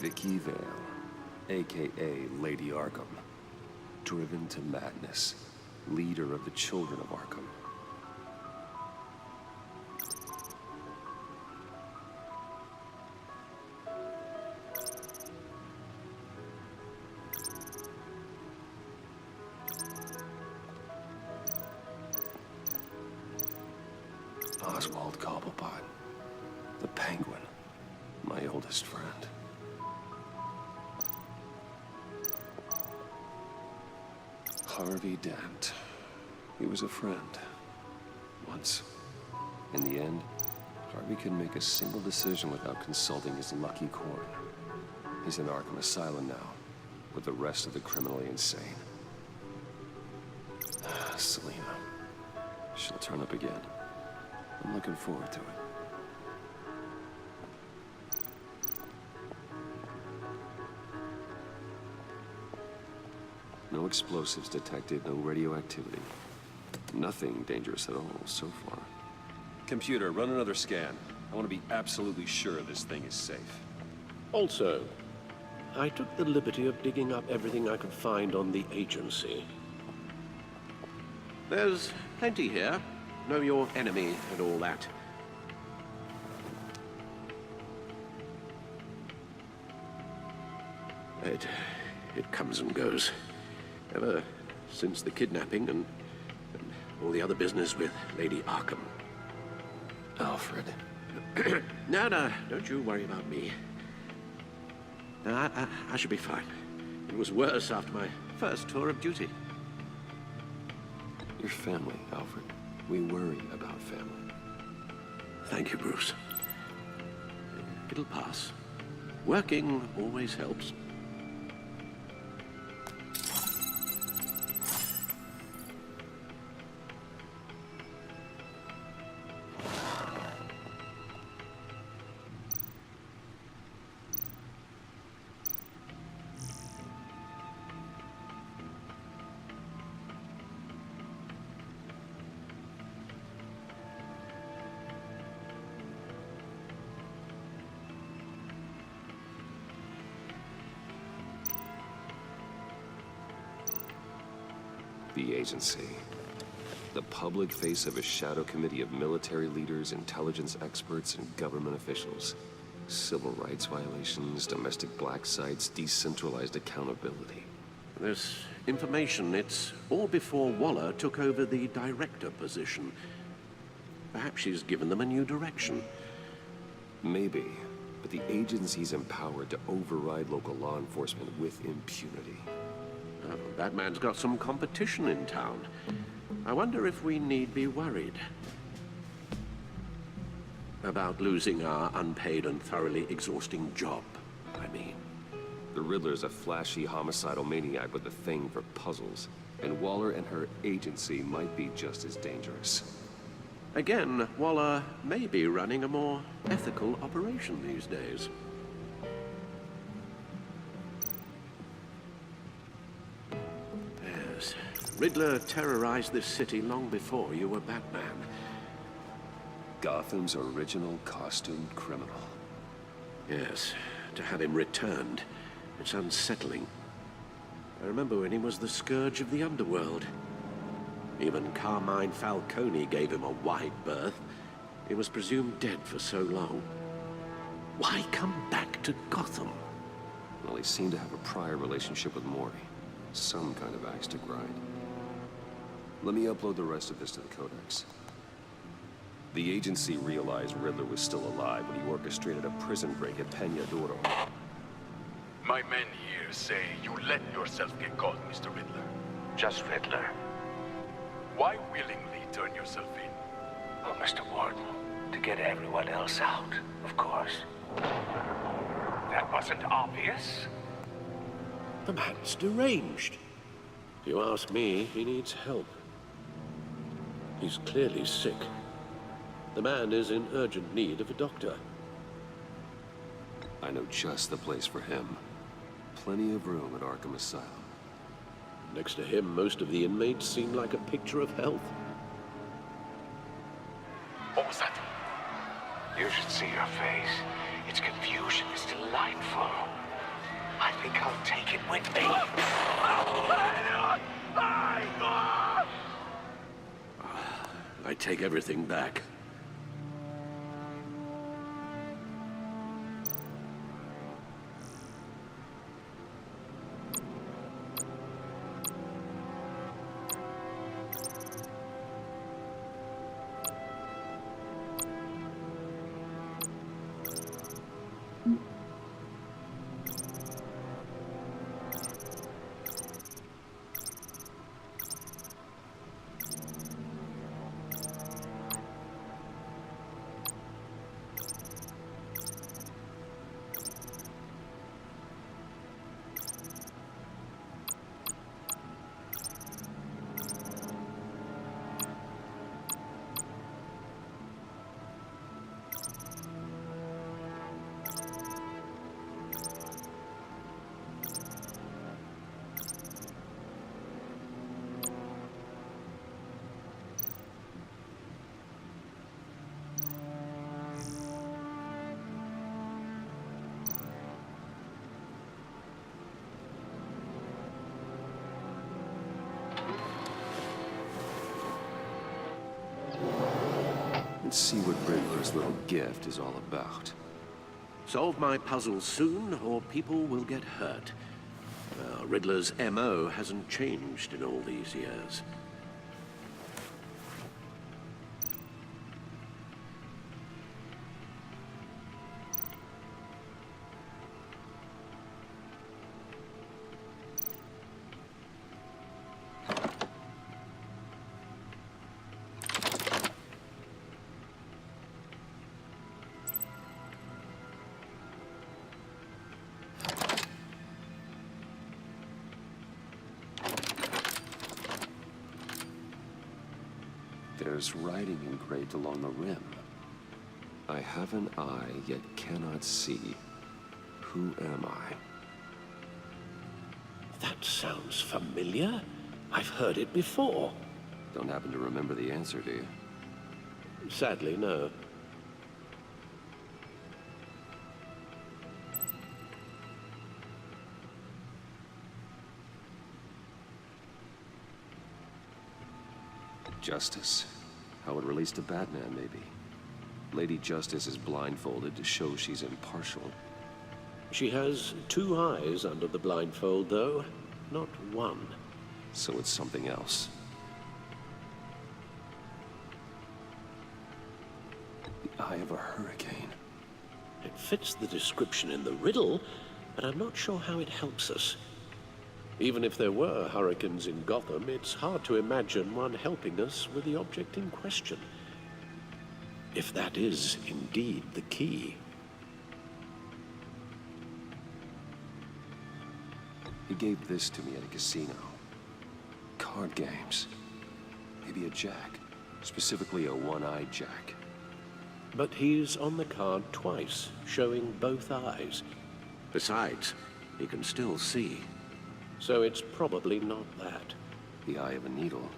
Vicky Vale, aka Lady Arkham. Driven to madness, leader of the Children of Arkham. Oswald Cobblepot, the Penguin, my oldest friend. Harvey Dent. He was a friend. Once. In the end, Harvey couldn't make a single decision without consulting his lucky corn. He's in Arkham Asylum now, with the rest of the criminally insane. Selena. She'll turn up again. I'm looking forward to it. No explosives detected, no radioactivity. Nothing dangerous at all so far. Computer, run another scan. I want to be absolutely sure this thing is safe. Also, I took the liberty of digging up everything I could find on the agency. There's plenty here. Know your enemy and all that. It comes and goes. Ever since the kidnapping and all the other business with Lady Arkham. Alfred. No, don't you worry about me. No, I should be fine. It was worse after my first tour of duty. Your family, Alfred. We worry about family. Thank you, Bruce. It'll pass. Working always helps. The agency. The public face of a shadow committee of military leaders, intelligence experts, and government officials. Civil rights violations, domestic black sites, decentralized accountability. This information, it's all before Waller took over the director position. Perhaps she's given them a new direction. Maybe, but the agency's empowered to override local law enforcement with impunity. Oh, Batman's got some competition in town. I wonder if we need be worried about losing our unpaid and thoroughly exhausting job, I mean. The Riddler's a flashy homicidal maniac with a thing for puzzles, and Waller and her agency might be just as dangerous. Again, Waller may be running a more ethical operation these days. Riddler terrorized this city long before you were Batman. Gotham's original costumed criminal. Yes, to have him returned, it's unsettling. I remember when he was the scourge of the underworld. Even Carmine Falcone gave him a wide berth. He was presumed dead for so long. Why come back to Gotham? Well, he seemed to have a prior relationship with Mori. Some kind of axe to grind. Let me upload the rest of this to the Codex. The agency realized Riddler was still alive when he orchestrated a prison break at Peña Duro. My men here say you let yourself get caught, Mr. Riddler. Just Riddler. Why willingly turn yourself in? Oh, Mr. Warden, to get everyone else out, of course. That wasn't obvious. The man's deranged. If you ask me, he needs help. He's clearly sick. The man is in urgent need of a doctor. I know just the place for him. Plenty of room at Arkham Asylum. Next to him, most of the inmates seem like a picture of health. What was that? You should see your face. Its confusion is delightful. I think I'll take it with me. I take everything back. Let's see what Riddler's little gift is all about. Solve my puzzle soon, or people will get hurt. Well, Riddler's MO hasn't changed in all these years. There's writing engraved along the rim. I have an eye, yet cannot see. Who am I? That sounds familiar. I've heard it before. Don't happen to remember the answer, do you? Sadly, no. Justice. How it relates to Batman, maybe. Lady Justice is blindfolded to show she's impartial. She has two eyes under the blindfold, though, not one. So it's something else. The eye of a hurricane. It fits the description in the riddle, but I'm not sure how it helps us. Even if there were hurricanes in Gotham, it's hard to imagine one helping us with the object in question. If that is indeed the key. He gave this to me at a casino. Card games. Maybe a jack. Specifically a one-eyed jack. But he's on the card twice, showing both eyes. Besides, he can still see. So it's probably not that. The eye of a needle.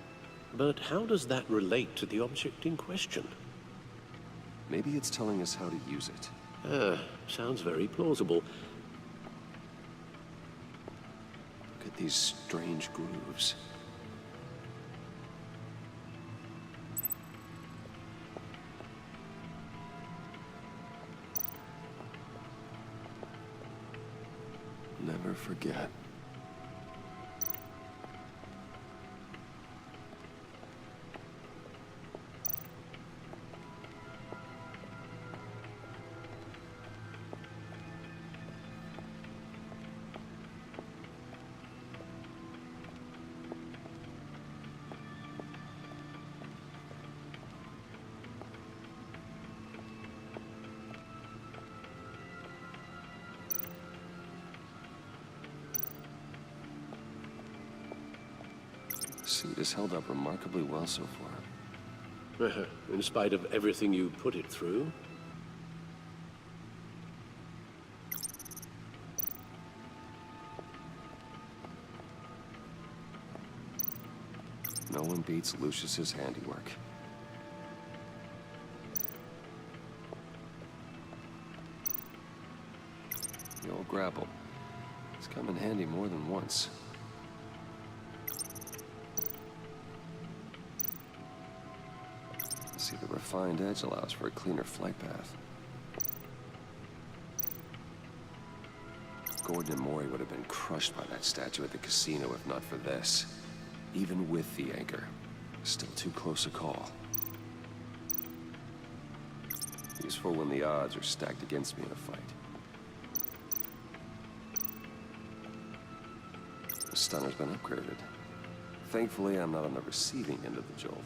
But how does that relate to the object in question? Maybe it's telling us how to use it. Sounds very plausible. Look at these strange grooves. Never forget. Suit has held up remarkably well so far. In spite of everything you put it through. No one beats Lucius's handiwork. The old grapple. Come in handy more than once. See, the refined edge allows for a cleaner flight path. Gordon and Maury would have been crushed by that statue at the casino if not for this. Even with the anchor, still too close a call. Useful when the odds are stacked against me in a fight. The stunner's been upgraded. Thankfully, I'm not on the receiving end of the jolt.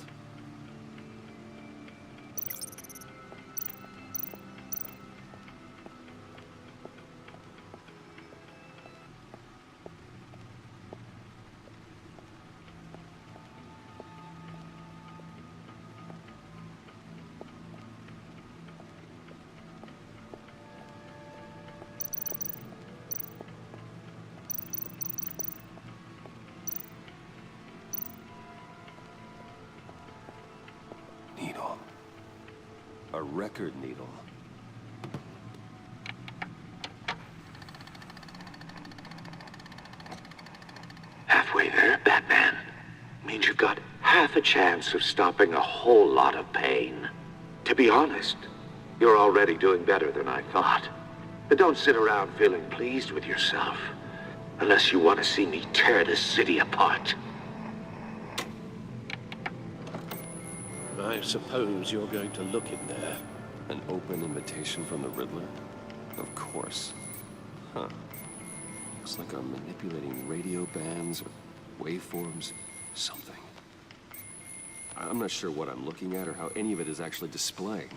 Needle. A record needle. Halfway there, Batman. Means you've got half a chance of stopping a whole lot of pain. To be honest, you're already doing better than I thought. But don't sit around feeling pleased with yourself. Unless you want to see me tear this city apart. I suppose you're going to look in there. An open invitation from the Riddler? Of course. Huh. Looks like I'm manipulating radio bands or waveforms. Something. I'm not sure what I'm looking at or how any of it is actually displaying.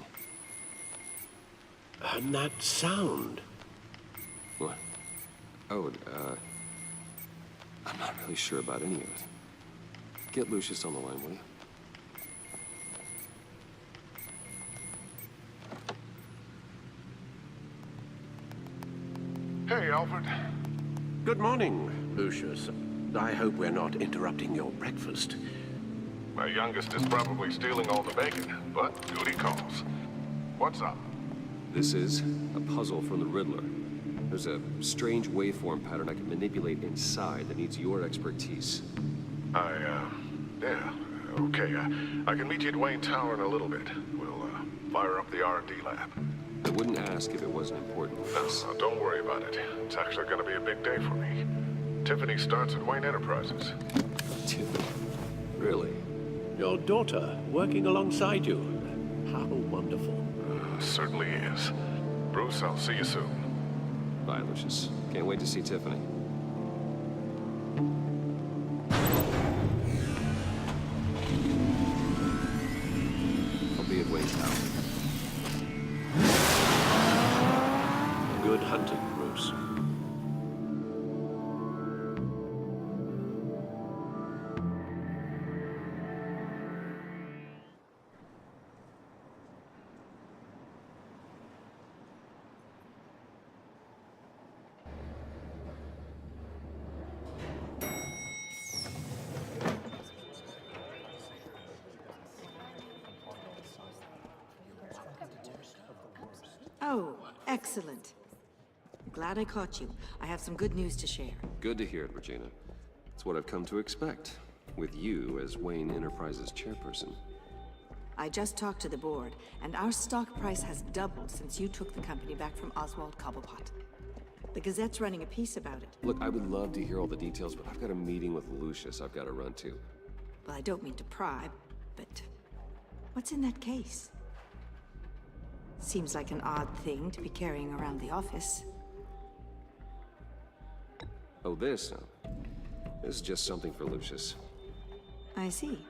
And that sound. What? Oh, I'm not really sure about any of it. Get Lucius on the line, will you? Hey, Alfred. Good morning, Lucius. I hope we're not interrupting your breakfast. My youngest is probably stealing all the bacon, but duty calls. What's up? This is a puzzle from the Riddler. There's a strange waveform pattern I can manipulate inside that needs your expertise. Yeah, okay. I can meet you at Wayne Tower in a little bit. We'll, fire up the R&D lab. I wouldn't ask if it wasn't important. No, don't worry about it. It's actually gonna be a big day for me. Tiffany starts at Wayne Enterprises. Tiffany? Really? Your daughter working alongside you. How wonderful. Certainly is. Bruce, I'll see you soon. Bye, Lucius. Can't wait to see Tiffany. I'll be at Wayne Tower. Good hunting, Bruce. Oh, excellent. Glad I caught you. I have some good news to share. Good to hear it, Regina. It's what I've come to expect, with you as Wayne Enterprises chairperson. I just talked to the board, and our stock price has doubled since you took the company back from Oswald Cobblepot. The Gazette's running a piece about it. Look, I would love to hear all the details, but I've got a meeting with Lucius I've got to run to. Well, I don't mean to pry, but what's in that case? Seems like an odd thing to be carrying around the office. Oh, this? No. This is just something for Lucius. I see.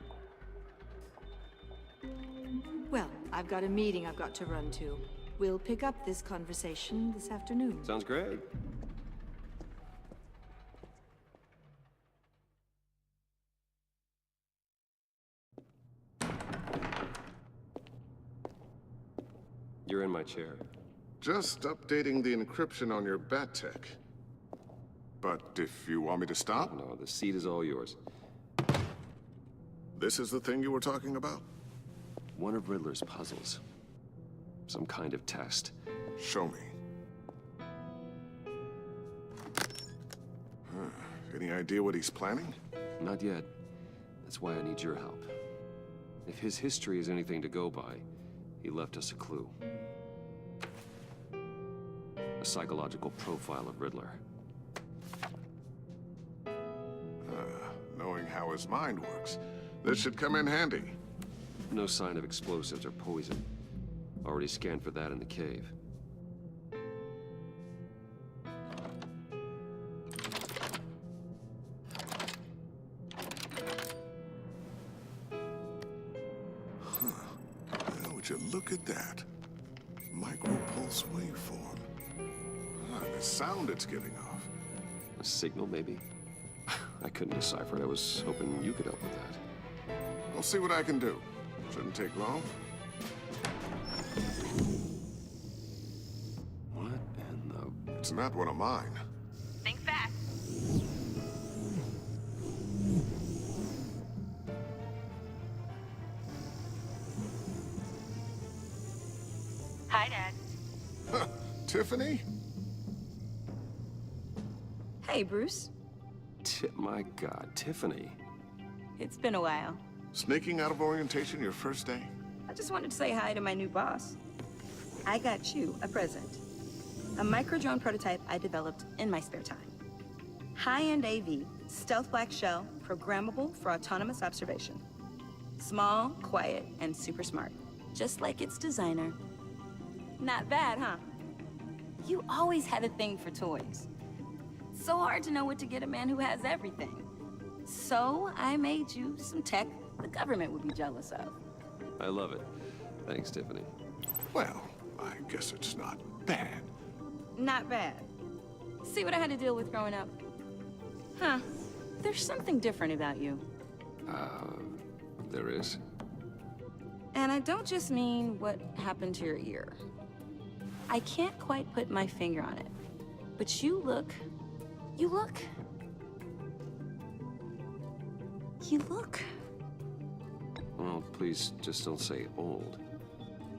Well, I've got a meeting I've got to run to. We'll pick up this conversation this afternoon. Sounds great. You're in my chair. Just updating the encryption on your bat tech. But if you want me to stop, No, the seat is all yours. this is the thing you were talking about? One of Riddler's puzzles. Some kind of test. Show me. Any idea what he's planning? Not yet. That's why I need your help. If his history is anything to go by, he left us a clue. A psychological profile of Riddler. Knowing how his mind works, this should come in handy. No sign of explosives or poison. Already scanned for that in the cave. Would you look at that? Micropulse waveform. The sound it's giving off. A signal, maybe? I couldn't decipher it. I was hoping you could help with that. I'll see what I can do. Shouldn't take long. What in the... It's not one of mine. Think fast. Hi, Dad. Tiffany? Hey, Bruce. My God, Tiffany. It's been a while. Sneaking out of orientation your first day? I just wanted to say hi to my new boss. I got you a present. A micro-drone prototype I developed in my spare time. High-end AV, stealth black shell, programmable for autonomous observation. Small, quiet, and super smart. Just like its designer. Not bad, huh? You always had a thing for toys. So hard to know what to get a man who has everything. So I made you some tech the government would be jealous of. I love it. Thanks, Tiffany. Well, I guess it's not bad. Not bad. See what I had to deal with growing up? Huh. There's something different about you. There is? And I don't just mean what happened to your ear. I can't quite put my finger on it. But you look... Well, please just don't say old.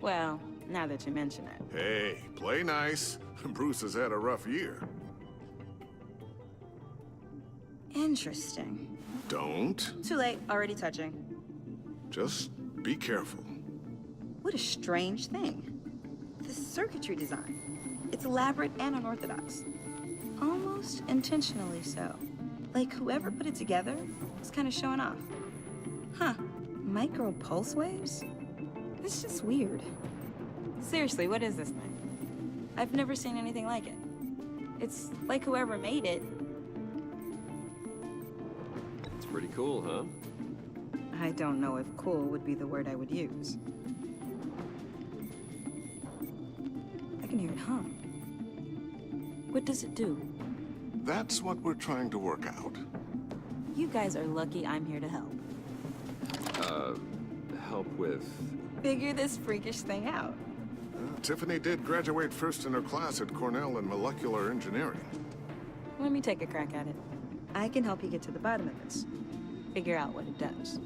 Well, now that you mention it. Hey, play nice. Bruce has had a rough year. Interesting. Don't. Too late, already touching. Just be careful. What a strange thing. The circuitry design. It's elaborate and unorthodox. Almost intentionally so. Like whoever put it together was kind of showing off. Huh. Micro pulse waves? It's just weird. Seriously, what is this thing? I've never seen anything like it. It's like whoever made it. It's pretty cool, huh? I don't know if cool would be the word I would use. I can hear it hum. What does it do? That's what we're trying to work out. You guys are lucky I'm here to help. Help with... Figure this freakish thing out. Tiffany did graduate first in her class at Cornell in molecular engineering. Let me take a crack at it. I can help you get to the bottom of this. Figure out what it does.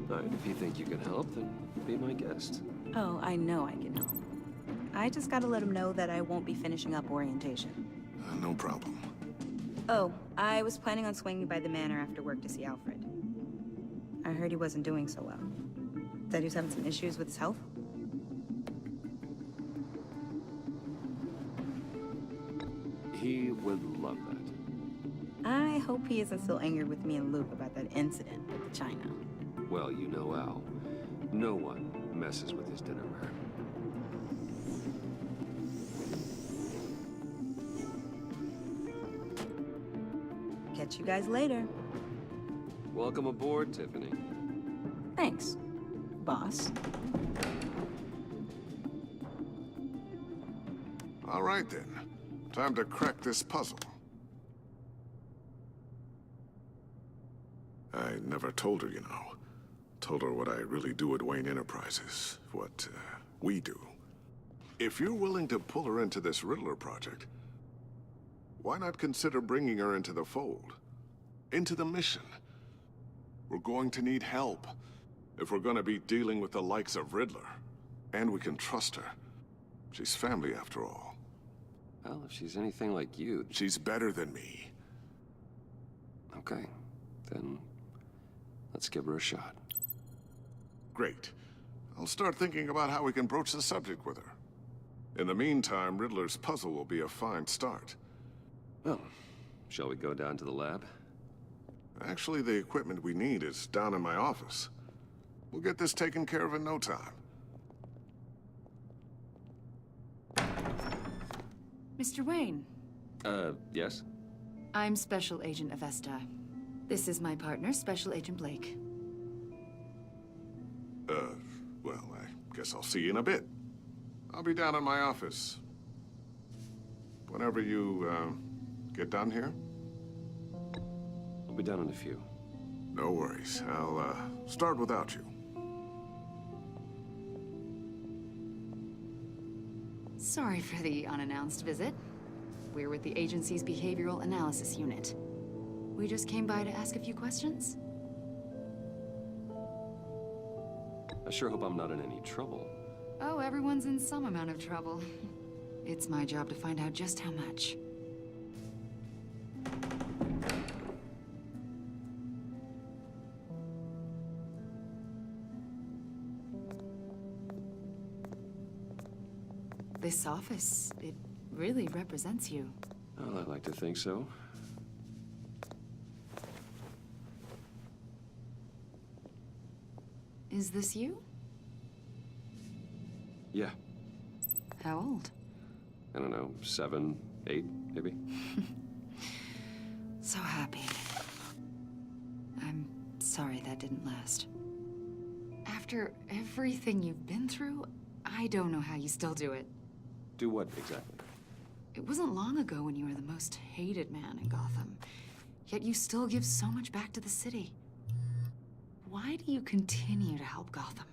All right, if you think you can help, then be my guest. Oh, I know I can help. I just gotta let him know that I won't be finishing up orientation. No problem. Oh, I was planning on swinging by the manor after work to see Alfred. I heard he wasn't doing so well. That he was having some issues with his health. He would love that. I hope he isn't still angry with me and Luke about that incident with China. Well, you know Al. No one messes with his dinnerware. Catch you guys later. Welcome aboard, Tiffany. Thanks, boss. All right, then. Time to crack this puzzle. I never told her, you know. Told her what I really do at Wayne Enterprises. What, we do. If you're willing to pull her into this Riddler project, why not consider bringing her into the fold? Into the mission? We're going to need help if we're going to be dealing with the likes of Riddler. And we can trust her. She's family, after all. Well, if she's anything like you... She's better than me. Okay, then let's give her a shot. Great. I'll start thinking about how we can broach the subject with her. In the meantime, Riddler's puzzle will be a fine start. Well, shall we go down to the lab? Actually, the equipment we need is down in my office. We'll get this taken care of in no time. Mr. Wayne. Yes? I'm Special Agent Avesta. This is my partner, Special Agent Blake. Well, I guess I'll see you in a bit. I'll be down in my office. Whenever you, get done here? I'll be down in a few. No worries. I'll, start without you. Sorry for the unannounced visit. We're with the agency's Behavioral Analysis Unit. We just came by to ask a few questions. I sure hope I'm not in any trouble. Oh, everyone's in some amount of trouble. It's my job to find out just how much. This office, it really represents you. Well, I'd like to think so. Is this you? Yeah. How old? I don't know, 7, 8, maybe? So happy. I'm sorry that didn't last. After everything you've been through, I don't know how you still do it. Do what, exactly? It wasn't long ago when you were the most hated man in Gotham. Yet you still give so much back to the city. Why do you continue to help Gotham?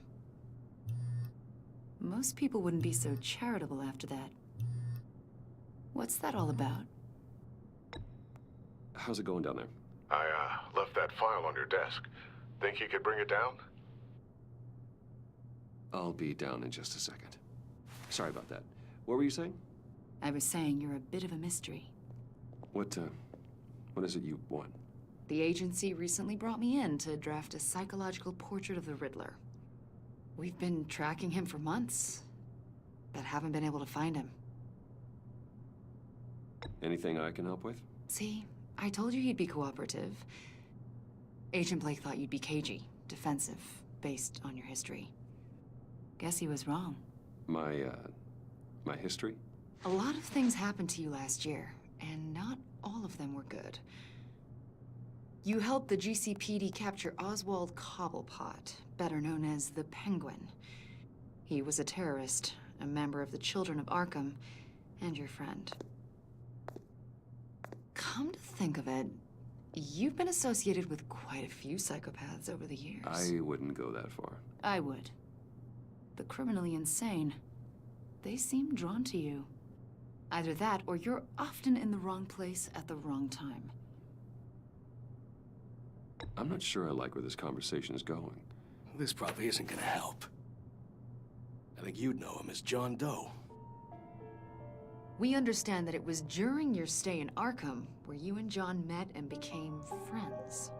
Most people wouldn't be so charitable after that. What's that all about? How's it going down there? I, left that file on your desk. Think you could bring it down? I'll be down in just a second. Sorry about that. What were you saying? I was saying you're a bit of a mystery. What is it you want? The agency recently brought me in to draft a psychological portrait of the Riddler. We've been tracking him for months, but haven't been able to find him. Anything I can help with? See, I told you he'd be cooperative. Agent Blake thought you'd be cagey, defensive, based on your history. Guess he was wrong. My history? A lot of things happened to you last year, and not all of them were good. You helped the GCPD capture Oswald Cobblepot, better known as the Penguin. He was a terrorist, a member of the Children of Arkham, and your friend. Come to think of it, you've been associated with quite a few psychopaths over the years. I wouldn't go that far. I would. The criminally insane, they seem drawn to you. Either that, or you're often in the wrong place at the wrong time. I'm not sure I like where this conversation is going. This probably isn't gonna help. I think you'd know him as John Doe. We understand that it was during your stay in Arkham where you and John met and became friends.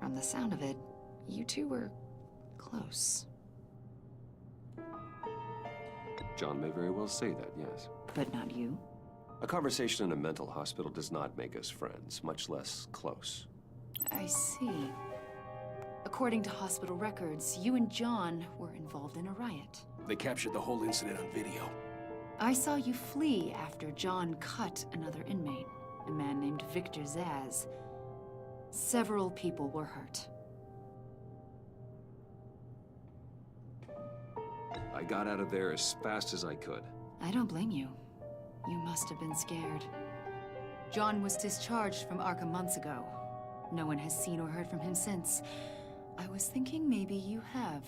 From the sound of it, you two were close. John may very well say that, yes. But not you. A conversation in a mental hospital does not make us friends, much less close. I see. According to hospital records, you and John were involved in a riot. They captured the whole incident on video. I saw you flee after John cut another inmate, a man named Victor Zaz. Several people were hurt. I got out of there as fast as I could. I don't blame you. You must have been scared. John was discharged from Arkham months ago. No one has seen or heard from him since. I was thinking maybe you have.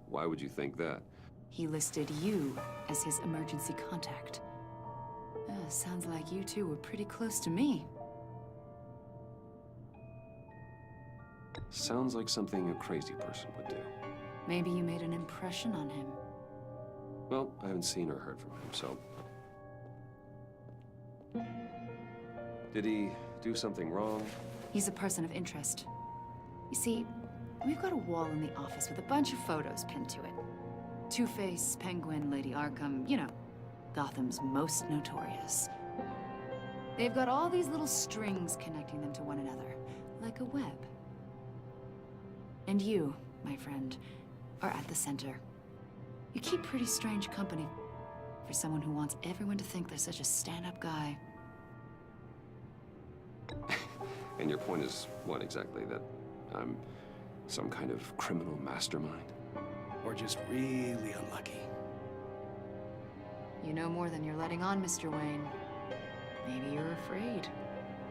Why would you think that? He listed you as his emergency contact. Sounds like you two were pretty close to me. Sounds like something a crazy person would do. Maybe you made an impression on him. Well, I haven't seen or heard from him, so... Did he do something wrong? He's a person of interest. You see, we've got a wall in the office with a bunch of photos pinned to it. Two-Face, Penguin, Lady Arkham, you know, Gotham's most notorious. They've got all these little strings connecting them to one another, like a web. And you, my friend, are at the center. You keep pretty strange company for someone who wants everyone to think they're such a stand-up guy. And your point is what exactly? That I'm some kind of criminal mastermind? Or just really unlucky. You know more than you're letting on, Mr. Wayne. Maybe you're afraid.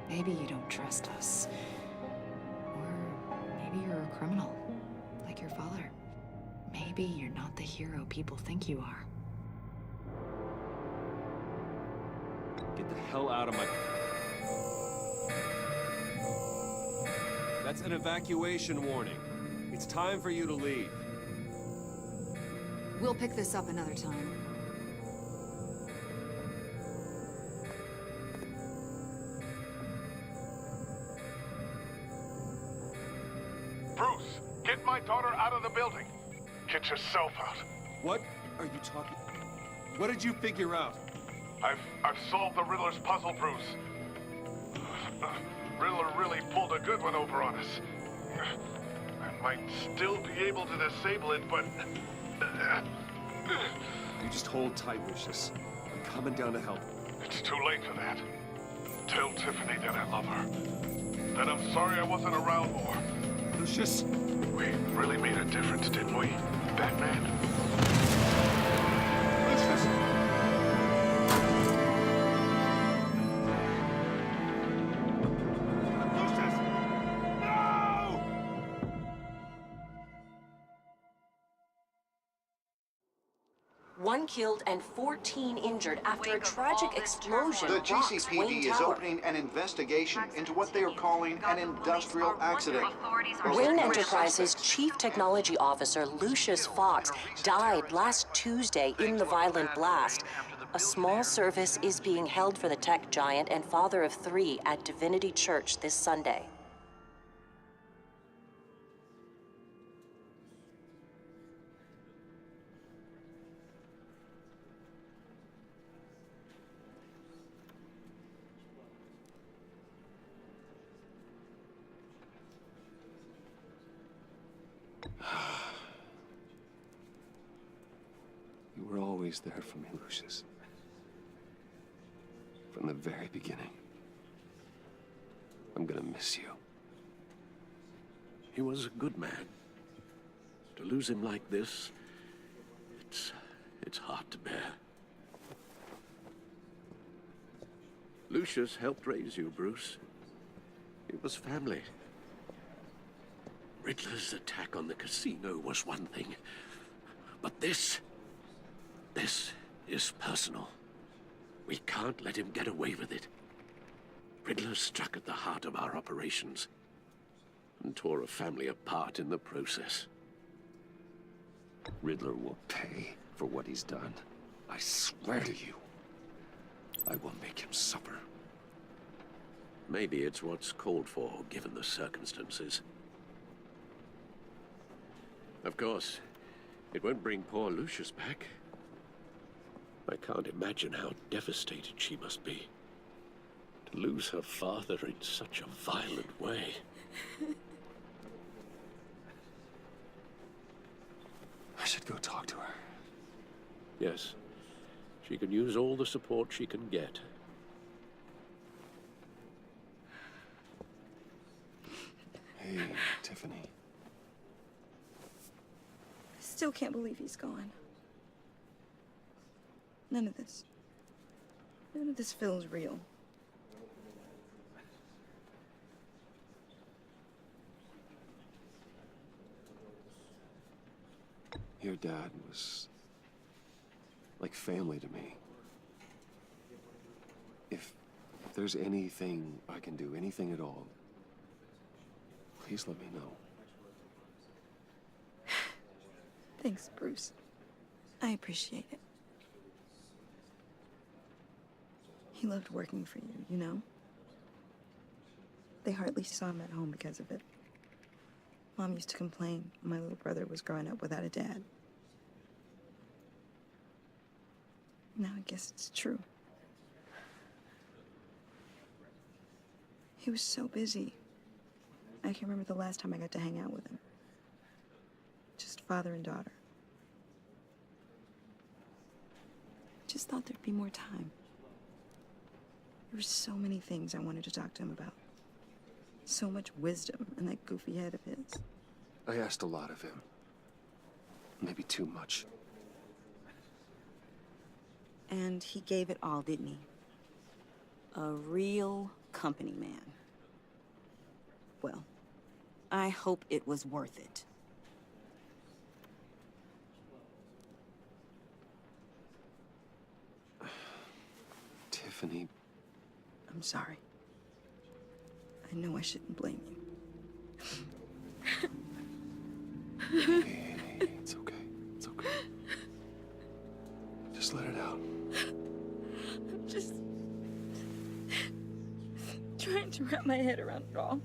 Maybe you don't trust us. Or maybe you're a criminal, like your father. Maybe you're not the hero people think you are. Get the hell out of my... That's an evacuation warning. It's time for you to leave. We'll pick this up another time. Bruce, get my daughter out of the building. Get yourself out. What are you talking... What did you figure out? I've solved the Riddler's puzzle, Bruce. Riddler really pulled a good one over on us. I might still be able to disable it, but... You just hold tight, Lucius. I'm coming down to help. It's too late for that. Tell Tiffany that I love her. That I'm sorry I wasn't around more. Lucius! We really made a difference, didn't we, Batman? Lucius! One killed and 14 injured after a tragic explosion. The rocks Wayne GCPD is Tower. opening an investigation into what they are calling an industrial accident. Wayne Enterprises' Chief Technology Officer, Lucius Fox, died last Tuesday in the violent blast. A small service is being held for the tech giant and father of 3 at Divinity Church this Sunday. You were always there for me, Lucius. From the very beginning. I'm gonna miss you. He was a good man. To lose him like this, it's hard to bear. Lucius helped raise you, Bruce. It was family. Riddler's attack on the casino was one thing, but this is personal. We can't let him get away with it. Riddler struck at the heart of our operations and tore a family apart in the process. Riddler will pay for what he's done. I swear to you. I will make him suffer. Maybe it's what's called for, given the circumstances. Of course, it won't bring poor Lucius back. I can't imagine how devastated she must be. To lose her father in such a violent way. I should go talk to her. Yes, she can use all the support she can get. Hey, Tiffany. I still can't believe he's gone. None of this feels real. Your dad was like family to me. If there's anything I can do, anything at all, please let me know. Thanks, Bruce. I appreciate it. He loved working for you, you know? They hardly saw him at home because of it. Mom used to complain my little brother was growing up without a dad. Now I guess it's true. He was so busy. I can't remember the last time I got to hang out with him. Just father and daughter. Just thought there'd be more time. There were so many things I wanted to talk to him about. So much wisdom in that goofy head of his. I asked a lot of him. Maybe too much. And he gave it all, didn't he? A real company man. Well, I hope it was worth it. Tiffany. I'm sorry. I know I shouldn't blame you. Hey, it's okay. It's okay. Just let it out. I'm just trying to wrap my head around it all.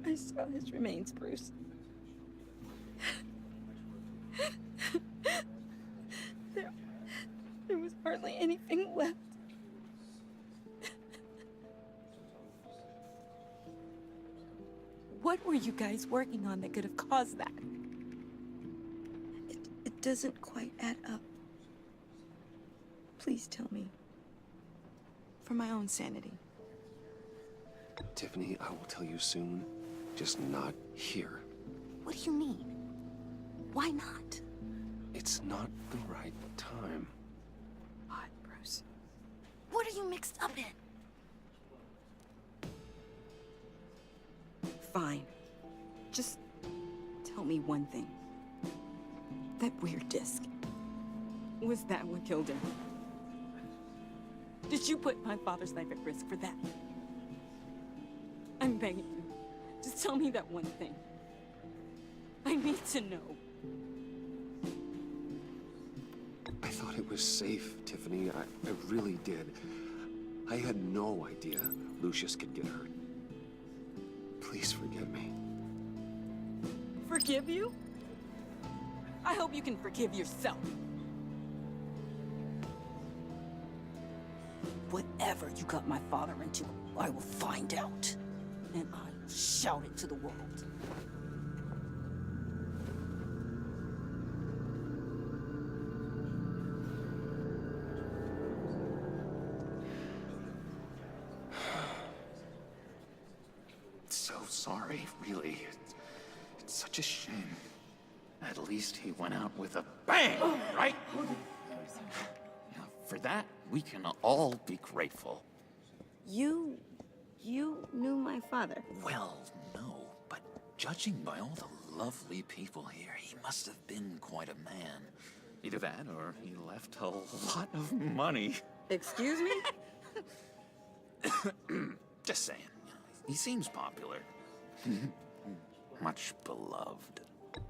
I saw his remains, Bruce. There was hardly anything left. What were you guys working on that could have caused that? It doesn't quite add up. Please tell me. For my own sanity. Tiffany, I will tell you soon. Just not here. What do you mean? Why not? It's not the right time. What, Bruce? What are you mixed up in? Fine. Just tell me one thing. That weird disc. Was that what killed him? Did you put my father's life at risk for that? I'm begging you. Just tell me that one thing. I need to know. I thought it was safe, Tiffany. I really did. I had no idea Lucius could get hurt. Please forgive me. Forgive you? I hope you can forgive yourself. Whatever you got my father into, I will find out. And I will shout it to the world. So sorry, really. It's such a shame. At least he went out with a bang, right? Now, for that, we can all be grateful. You knew my father. Well, no, but judging by all the lovely people here, he must have been quite a man. Either that, or he left a lot of money. Excuse me? Just saying. He seems popular. Much beloved.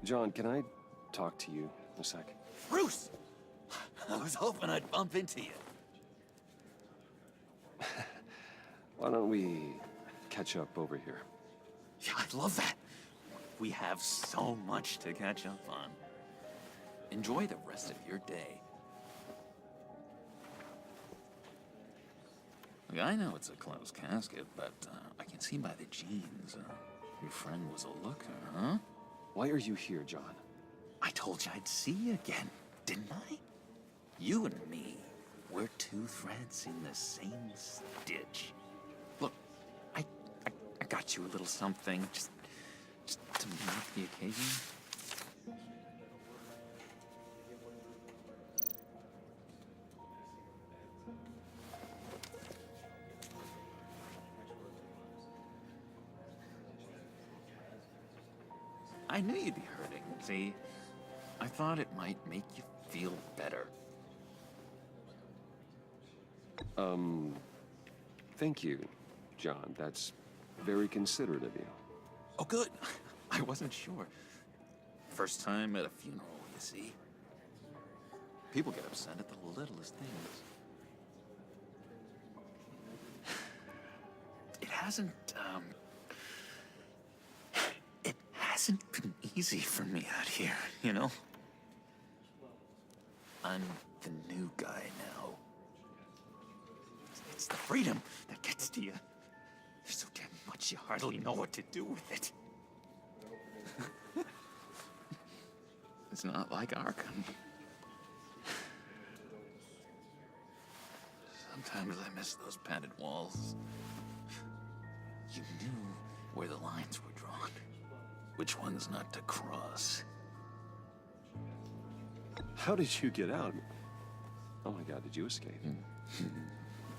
John, can I talk to you a sec? Bruce! I was hoping I'd bump into you. Why don't we catch up over here? Yeah, I'd love that. We have so much to catch up on. Enjoy the rest of your day. Look, I know it's a closed casket, but I can see by the jeans, your friend was a looker, huh? Why are you here, John? I told you I'd see you again, didn't I? You and me, we're two threads in the same stitch. Look, I got you a little something, just to mark the occasion. I knew you'd be hurting, see? I thought it might make you feel better. Thank you, John. That's very considerate of you. Oh, good. I wasn't sure. First time at a funeral, you see? People get upset at the littlest things. hasn't been easy for me out here, you know? I'm the new guy now. It's the freedom that gets to you. There's so damn much you hardly know what to do with it. It's not like Arkham. Sometimes I miss those padded walls. You knew where the lines were drawn, which ones not to cross. How did you get out? Oh my God, did you escape?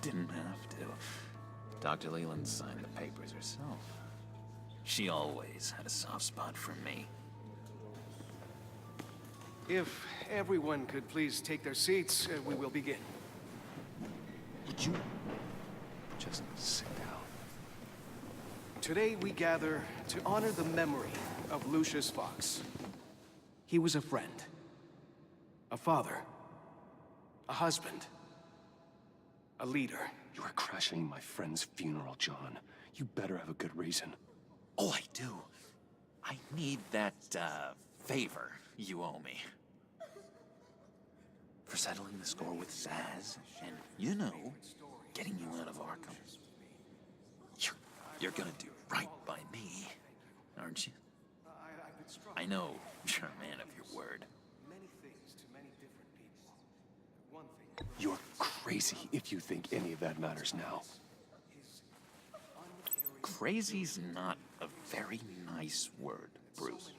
Didn't have to. Dr. Leland signed the papers herself. She always had a soft spot for me. If everyone could please take their seats, we will begin. Would you just sit down? Today we gather to honor the memory of Lucius Fox. He was a friend, a father, a husband, a leader. You are crashing my friend's funeral, John. You better have a good reason. Oh, I do. I need that, favor you owe me. For settling the score with Zaz, and, you know, getting you out of Arkham. You're gonna do right by me, aren't you? I know you're a man of your word. You're crazy if you think any of that matters now. Crazy's not a very nice word, Bruce.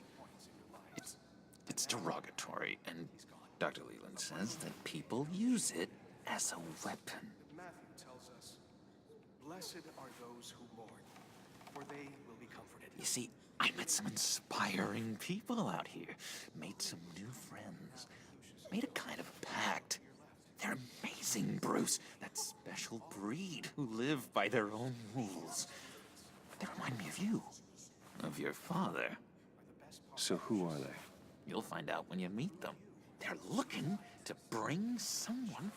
It's derogatory, and Dr. Leland says that people use it as a weapon. Matthew tells us, "Blessed are those who mourn, for they will be comforted." You see, I met some inspiring people out here. Made some new friends. Made a kind of pact. They're amazing, Bruce. That special breed who live by their own rules. They remind me of you. Of your father. So who are they? You'll find out when you meet them. They're looking to bring someone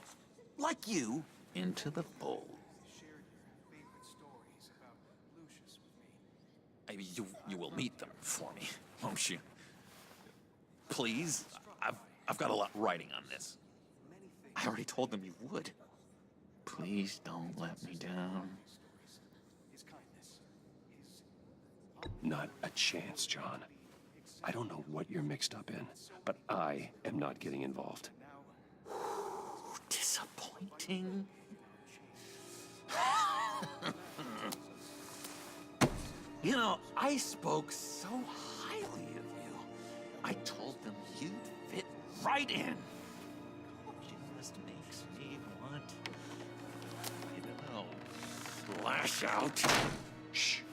like you into the fold. You will meet them for me, won't you? Please, I've got a lot writing on this. I already told them you would. Please don't let me down. Not a chance, John. I don't know what you're mixed up in, but I am not getting involved. Disappointing. You know, I spoke so highly of you. I told them you'd fit right in. It just makes me want, you know, lash out. Shh.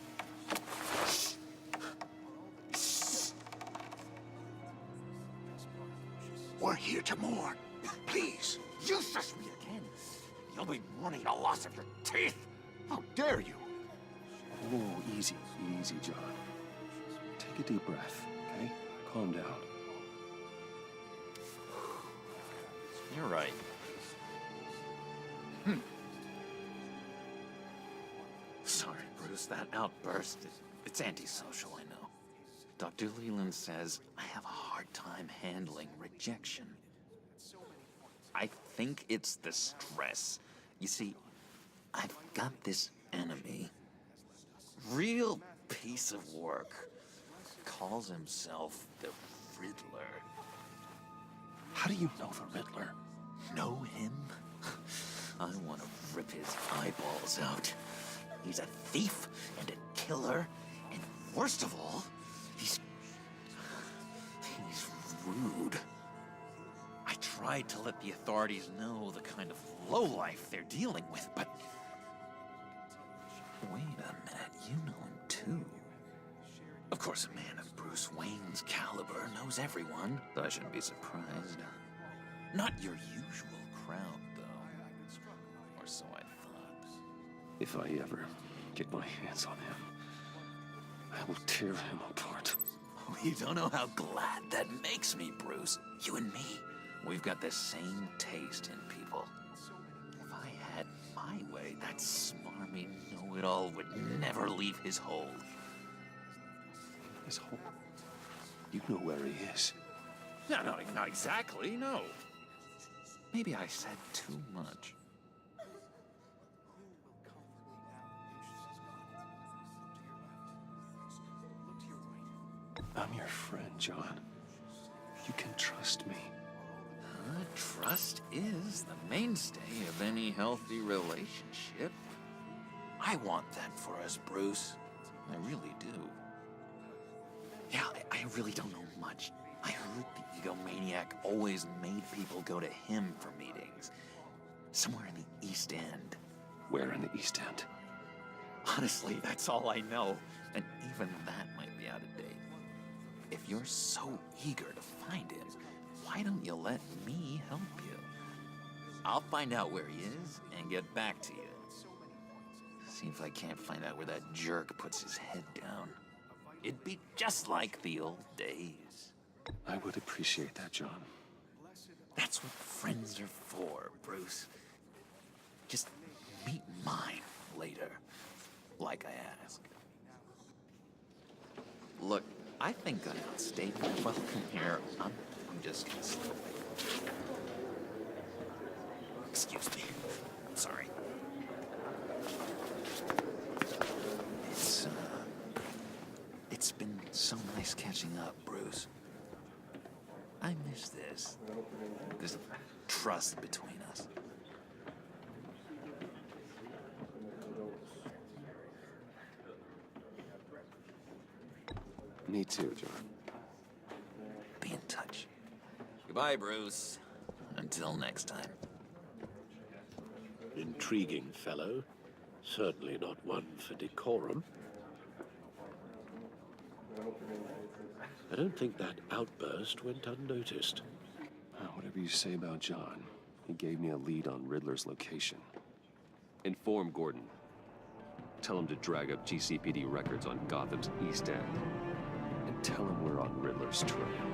We're here to mourn. Please. You shush me again. You'll be mourning the loss of your teeth. How dare you? Oh, easy, easy, John. Take a deep breath, okay? Calm down. You're right. Sorry, Bruce, that outburst, it's antisocial, I know. Dr. Leland says I have a hard time handling rejection. I think it's the stress. You see, I've got this enemy. Real piece of work. Calls himself the Riddler. How do you know the Riddler? Know him? I want to rip his eyeballs out. He's a thief and a killer, and worst of all, he's rude. I tried to let the authorities know the kind of lowlife they're dealing with, but... Wait a minute, you know him too. Of course, a man of Bruce Wayne's caliber knows everyone, so I shouldn't be surprised. Not your usual crowd, though. Or so I thought. If I ever get my hands on him, I will tear him apart. Oh, you don't know how glad that makes me, Bruce. You and me, we've got the same taste in people. If I had my way, that smarmy know-it-all would never leave his hole. His hole? You know where he is. No, not exactly, no. Maybe I said too much. I'm your friend, John. You can trust me. Trust is the mainstay of any healthy relationship. I want that for us, Bruce. I really do. Yeah, I really don't know much. I heard the egomaniac always made people go to him for meetings. Somewhere in the East End. Where in the East End? Honestly, that's all I know. And even that might be out of date. If you're so eager to find him, why don't you let me help you? I'll find out where he is and get back to you. See if I can't find out where that jerk puts his head down. It'd be just like the old days. I would appreciate that, John. That's what friends are for, Bruce. Just meet mine later, like I asked. Look, I think I outstayed my welcome here. I'm just gonna slip away. Excuse me. I'm sorry. It's been so nice catching up, Bruce. I miss this. There's a trust between us. Me too, John. Be in touch. Goodbye, Bruce. Until next time. Intriguing fellow. Certainly not one for decorum. I don't think that outburst went unnoticed. Whatever you say about John, he gave me a lead on Riddler's location. Inform Gordon. Tell him to drag up GCPD records on Gotham's East End. And tell him we're on Riddler's trail.